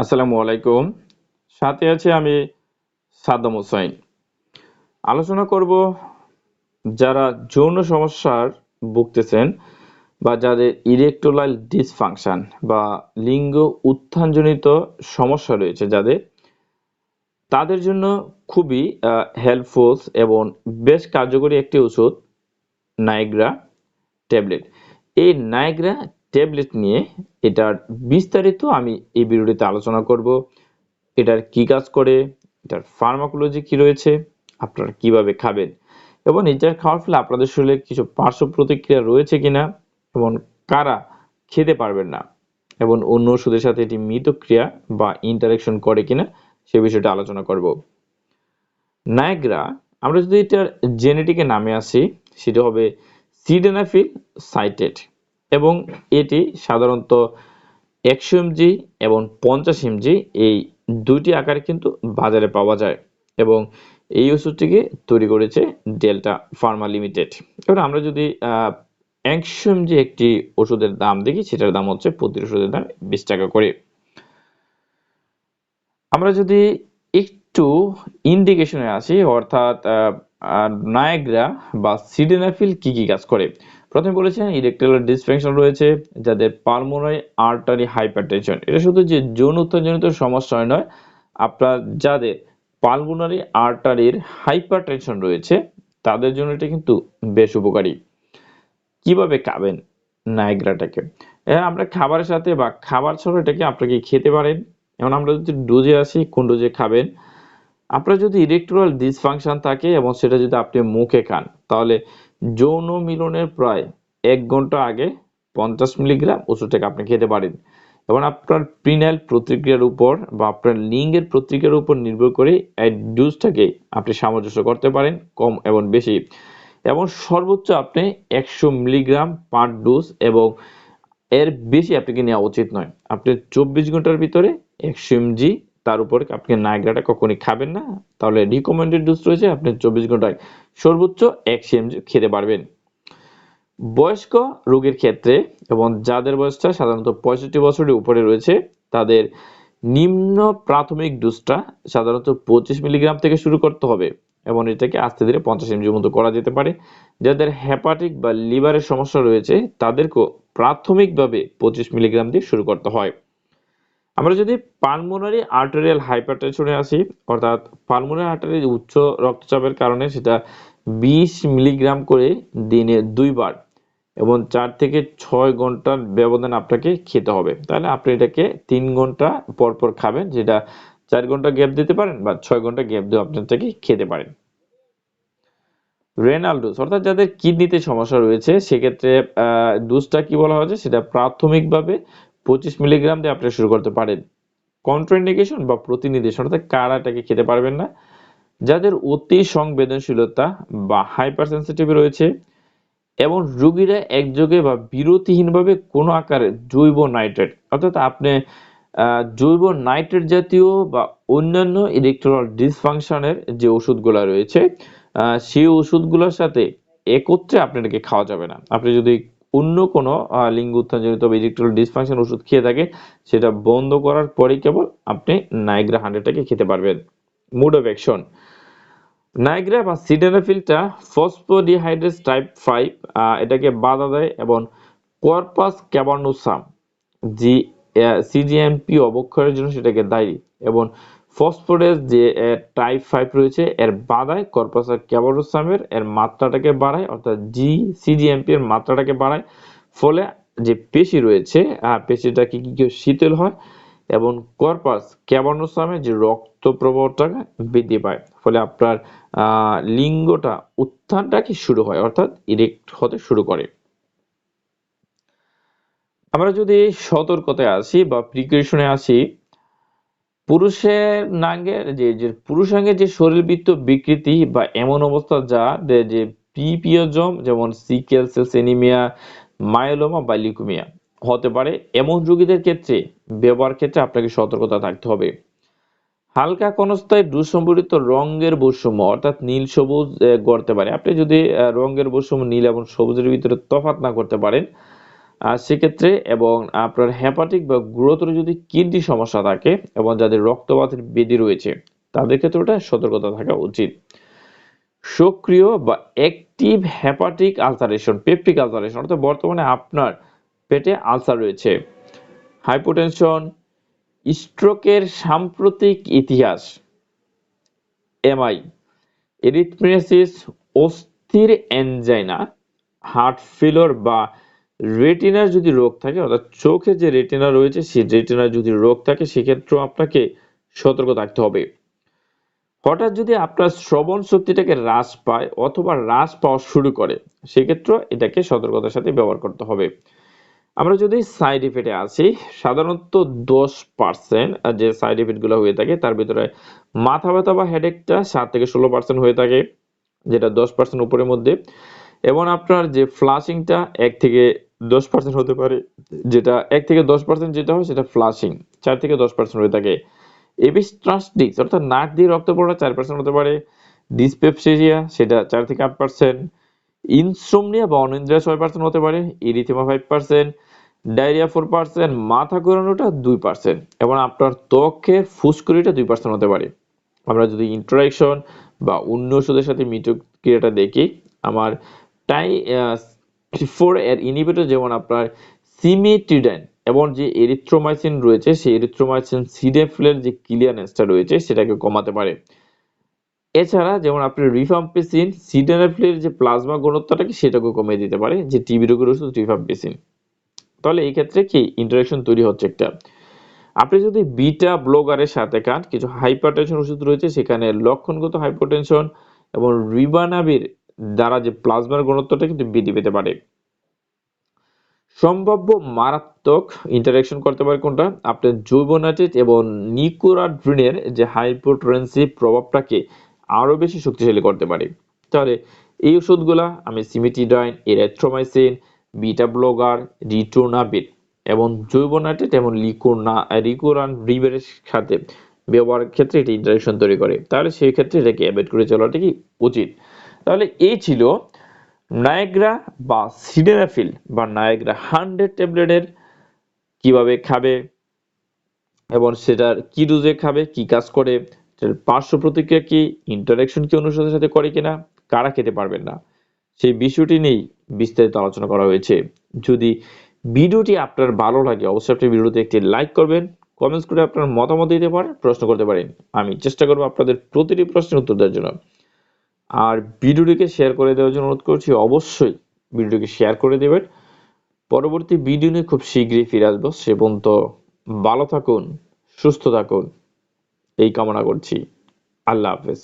আসসালামু আলাইকুম। সাথে আছে আমি সাদ্দাম হোসাইন। আলোচনা করব যারা যৌন সমস্যার ভুগতেছেন বা যাদের ইরেকটোলাইল ডিসফাংশন বা লিঙ্গ উত্থানজনিত সমস্যা রয়েছে যাদের, তাদের জন্য খুবই হেল্পফুল এবং বেশ কার্যকরী একটি ওষুধ নাইগ্রা ট্যাবলেট। এই নাইগ্রা ট্যাবলেট নিয়ে এটার বিস্তারিত আমি এই ভিডিওটিতে আলোচনা করব। এটার কি কাজ করে, এটার ফার্মাকোলজি কি রয়েছে, আপনারা কিভাবে খাবেন এবং এটার খাওয়ার ফলে আপনাদের শরীরে কিছু পার্শ্ব প্রতিক্রিয়া রয়েছে কিনা এবং কারা খেতে পারবেন না এবং অন্য ওষুধের সাথে এটি মিতক্রিয়া বা ইন্টারেকশন করে কিনা সে বিষয়টা আলোচনা করব। নায়াগ্রা, আমরা যদি এটার জেনেটিকে নামে আসি, সেটা হবে সিডেনাফিল সাইটেট এবং এটি সাধারণত 100 mg এবং 50 mg এই দুইটি আকারে কিন্তু বাজারে পাওয়া যায় এবং এই ওষুধটিকে তৈরি করেছে ডেল্টা ফার্মা লিমিটেড। এবার আমরা যদি 100 mg একটি ওষুধের দাম দেখি, সেটার দাম হচ্ছে প্রতি ওষুধের দাম 20 টাকা করে। আমরা যদি একটু ইন্ডিকেশনে আসি, অর্থাৎ নায়াগ্রা বা সিডেনাফিল কি কি কাজ করে। প্রথমে বলেছেন ইরেকটাইল ডিসফাংশন রয়েছে, যাদের পালমোনারি আর্টারি হাইপারটেনশন, এটা শুধু যে যৌন উত্তেজনিত সমস্যা নয়, আপনার যাদের পালমোনারি আর্টারির হাইপারটেনশন রয়েছে তাদের জন্য এটা কিন্তু বেশ উপকারী। কিভাবে খাবেন নায়াগ্রাটাকে? আমরা খাবারের সাথে বা খাবার ছাড়াও এটাকে আপনাকে খেতে পারেন। এখন আমরা যদি ডোজে আসি, কোন ডোজে খাবেন? আপনার যদি ইরেকটোরাল ডিসফাংশন থাকে এবং সেটা যদি আপনি মুখে খান, তাহলে যৌন মিলনের প্রায় 1 ঘন্টা আগে 50 মিলিগ্রাম ওষুধটাকে আপনি খেতে পারেন এবং আপনার প্রিনাল প্রতিক্রিয়ার উপর বা আপনার লিঙ্গের প্রতিক্রিয়ার উপর নির্ভর করে এই ডোজটাকে আপনি সামঞ্জস্য করতে পারেন, কম এবং বেশি। এবং সর্বোচ্চ আপনি 100 মিলিগ্রাম পার ডোজ এবং এর বেশি আপনাকে নেওয়া উচিত নয়। আপনি 24 ঘন্টার ভিতরে 100 mg, তার উপরে আপনি নাইগ্রাটা কখনই খাবেন না। তাহলে রিকমেন্ডেড ডোজ রয়েছে আপনি 24 ঘন্টায় সর্বোচ্চ 100 mg খেতে পারবেন। বয়স্ক রোগীর ক্ষেত্রে এবং যাদের বয়সটা সাধারণত 65 বছরের উপরে রয়েছে, তাদের নিম্ন প্রাথমিক ডোজটা সাধারণত 25 মিলিগ্রাম থেকে শুরু করতে হবে এবং এটাকে আস্তে ধীরে 50 mg মতো করা যেতে পারে। যাদের হেপাটিক বা লিভারের সমস্যা রয়েছে তাদেরকেও প্রাথমিকভাবে 25 মিলিগ্রাম দিয়ে শুরু করতে হয়। আমরা যদি পালমোনারি আর্টেরিয়াল হাইপারটেনশনে আসি, অর্থাৎ পালমোনারি আর্টারির উচ্চ রক্তচাপের কারণে সেটা 20 মিলিগ্রাম করে দিনে 2 বার এবং 4 থেকে 6 ঘন্টার ব্যবধানে আপনাকে খেতে হবে। তাহলে আপনি এটাকে 3 ঘন্টা পর পর খাবেন, যেটা 4 ঘন্টা গ্যাপ দিতে পারেন বা 6 ঘন্টা গ্যাপ দিয়ে আপনি এটাকে খেতে পারেন। রেনাল ডোজ, অর্থাৎ যাদের কিডনিতে সমস্যা রয়েছে সেক্ষেত্রে ডোজটা কি বলা হয়েছে, সেটা প্রাথমিকভাবে 25 মিলিগ্রাম দিয়ে আপনি শুরু করতে পারেন। কন্ট্রাইন্ডিকেশন বা প্রতিনির্দেশন, অর্থাৎ কারা এটাকে খেতে পারবেন না, যাদের অতি সংবেদনশীলতা বা হাইপার সেন্সিটিভ রয়েছে এবং রোগীরা একযোগে বা বিরতিহীনভাবে কোনো আকারে জৈব নাইট্রেট, অর্থাৎ আপনি জৈব নাইট্রেট জাতীয় বা অন্যান্য ইলেকট্রাল ডিসফাংশনের যে ওষুধগুলো রয়েছে সেই ওষুধগুলোর সাথে একত্রে আপনি এটাকে খাওয়া যাবে না। আপনি যদি অন্য কোনো লিঙ্গ উত্থানজনিত বা ইলেকট্রাল ডিসফাংশন ওষুধ খেয়ে থাকেন, সেটা বন্ধ করার পরেই কেবল আপনি নাইগ্রা 100টাকে খেতে পারবেন। মোড অফ অ্যাকশন, নাইগ্রা বা সিডানাফিলটা ফসফোডিহাইড্রেজ টাইপ 5 এটাকে বাধা দেয় এবং কর্পাস ক্যাভার্নোসাম জি সিজিএমপি অবক্ষয়ের জন্য সেটাকে দায়ী এবং ফসফোরেস যে টাইপ 5 রয়েছে এর বাধায় কর্পাস ক্যাভার্নোসামের এর মাত্রাটাকে বাড়ায়, অর্থাৎ জি সিজিএমপি এর মাত্রাটাকে বাড়ায়। ফলে যে পেশি রয়েছে পেশিটা কি শীতল হয় এবং কর্পাস ক্যাভার্নোসামে যে রক্ত প্রবাহটা বৃদ্ধি পায়, ফলে আপনার লিঙ্গটা উত্থানটা কি শুরু হয়, অর্থাৎ ইরেক্ট হতে শুরু করে। আমরা যদি সতর্কতায় আসি বা প্রিকশনে আসি, পুরুষের নাঙ্গের যে পুরুষাঙ্গের যে শরীরবৃত্ত বিকৃতি বা এমন অবস্থা যা যে প্রিপিয়জম, যেমন সিকেল সেল এনিমিয়া, মায়োলোমা বা লিউকেমিয়া হতে পারে, এমন রোগীদের ক্ষেত্রে ব্যবহার ক্ষেত্রে আপনাকে সতর্কতা থাকতে হবে। হালকা ক্ষণস্থায়ী দুঃসম্পর্কিত রঙের বৈষম্য, অর্থাৎ নীল সবুজ গড়তে পারে। আপনি যদি রঙের বৈষম্য নীল এবং সবুজের ভিতরে তফাৎ না করতে পারেন, সেক্ষেত্রে এবং আপনার হেপাটিক বা গুরুতর যদি কিডনি সমস্যা থাকে এবং যাদের রক্তপাতের ব্যাধি রয়েছে তাদের ক্ষেত্রে ওটা সতর্কতা থাকা উচিত। সক্রিয় বা active hepatic ulceration, peptic ulceration অর্থাৎ বর্তমানে আপনার পেটে আলসার রয়েছে। হাইপোটেনশন, স্ট্রোকের সাম্প্রতিক ইতিহাস, এমআই, এরিথ্মেসিস, অস্থির অ্যানজাইনা, হার্ট ফেলিওর বা রেটিনার যদি রোগ থাকে অর্থাৎ চোখে যে রেটিনা রয়েছে সেই রেটিনার যদি রোগ থাকে সেক্ষেত্রেও আপনাকে সতর্ক থাকতে হবে। হঠাৎ যদি আপনার শ্রবণ শক্তিটাকে হ্রাস পায় অথবা হ্রাস পাওয়া শুরু করে সেক্ষেত্রে এটাকে সতর্কতার সাথে ব্যবহার করতে হবে। আমরা যদি সাইড ইফেক্টে আসি, সাধারণত 10% যে সাইড ইফেক্ট গুলো হয়ে থাকে তার ভিতরে মাথা ব্যথা বা হেডেকটা 7 থেকে 16% হয়ে থাকে, যেটা 10% উপরের মধ্যে, এবং আপনার যে ফ্লাশিংটা 1 থেকে 10% হতে পারে, যেটা 1 থেকে 10% যেটা হয় সেটা ফ্লাশিং 4 থেকে 10% হয়ে থাকে। এপিস্ট্রাস্টিক্স অর্থাৎ নাক দিয়ে রক্ত পড়া 4% হতে পারে। ডিসপেপসিয়া সেটা 4 থেকে 8%। ইনসোমনিয়া বা অনিদ্রা 6% হতে পারে। ইরিথেমা 5%, ডায়রিয়া 4%, মাথা ঘোরানোটা 2% এবং আপনার ত্বকের ফুসকুড়িটা 2% হতে পারে। আমরা যদি ইন্টারাকশন বা অন্য ওষুধের সাথে মিথস্ক্রিয়াটা দেখি, আমার টাই 4 এর ইনহিবিটর যেমন আপনার সিমেটিডাইন এবং যে এরিথ্রোমাইসিন রয়েছে সেই এরিথ্রোমাইসিন সিডেফিলের যে ক্লিয়ারেন্সটা রয়েছে সেটাকে কমাতে পারে। এছাড়া যেমন আপনি রিফাম্পিসিন সিডেনাফিলের যে প্লাজমা ঘনত্বটাকে সেটাকে কমিয়ে দিতে পারে, যে টিবি রোগের ওষুধ রিফাম্পিসিন। তাহলে এই ক্ষেত্রে কি ইন্টারাকশন তৈরি হচ্ছে একটা। আপনি যদি বিটা ব্লকারের সাথে খান, কিছু হাইপারটেনশন ওষুধ রয়েছে সেখানে লক্ষণগত হাইপারটেনশন এবং রিবানাবির দ্বারা যে প্লাজমার ঘনত্বটা কিন্তু বৃদ্ধি পেতে পারে। সম্ভাব্য মারাত্মক ইন্টারাকশন করতে পারে কোনটা, আপনার জৈবনাইট্রেট এবং নিকোরাড্রিনের যে হাইপোটেনসিভ প্রভাবটাকে আরো বেশি শক্তিশালী করতে পারে। তাহলে এই ওষুধগুলা আমি সিমিটিডাইন, এরিথ্রোমাইসিন, বিটা ব্লকার, রিটোনাবির এবং জৈবনাইট্রেট এবং রিকোরাড্রিনের সাথে ব্যবহারের ক্ষেত্রে এটি ইন্টারাকশন তৈরি করে। তাহলে সেই ক্ষেত্রে এটাকে অ্যাভয়েড করে চলাটা কি উচিত। তাহলে এই ছিল নায়াগ্রা বা সিডেনাফিল বা নায়াগ্রা 100 ট্যাবলেটের কিভাবে খাবে এবং সেটার কি ডোজে খাবে, কি কাজ করে, সেটার পার্শ্ব প্রতিক্রিয়া কি, ইন্টারাকশন কি অনুষদের সাথে করে কিনা, কারা খেতে পারবেন না, সেই বিষয়টি নিয়েই বিস্তারিত আলোচনা করা হয়েছে। যদি ভিডিওটি আপনার ভালো লাগে অবশ্যই আপনি ভিডিওতে একটি লাইক করবেন, কমেন্টস করে আপনার মতামত দিতে পারেন, প্রশ্ন করতে পারেন। আমি চেষ্টা করবো আপনাদের প্রতিটি প্রশ্নের উত্তর দেওয়ার জন্য। আর ভিডিওটিকে শেয়ার করে দেওয়ার জন্য অনুরোধ করছি, অবশ্যই ভিডিওটিকে শেয়ার করে দেবেন। পরবর্তী ভিডিও নিয়ে খুব শীঘ্রই ফিরে আসবো। সে পর্যন্ত ভালো থাকুন, সুস্থ থাকুন এই কামনা করছি। আল্লাহ হাফেজ।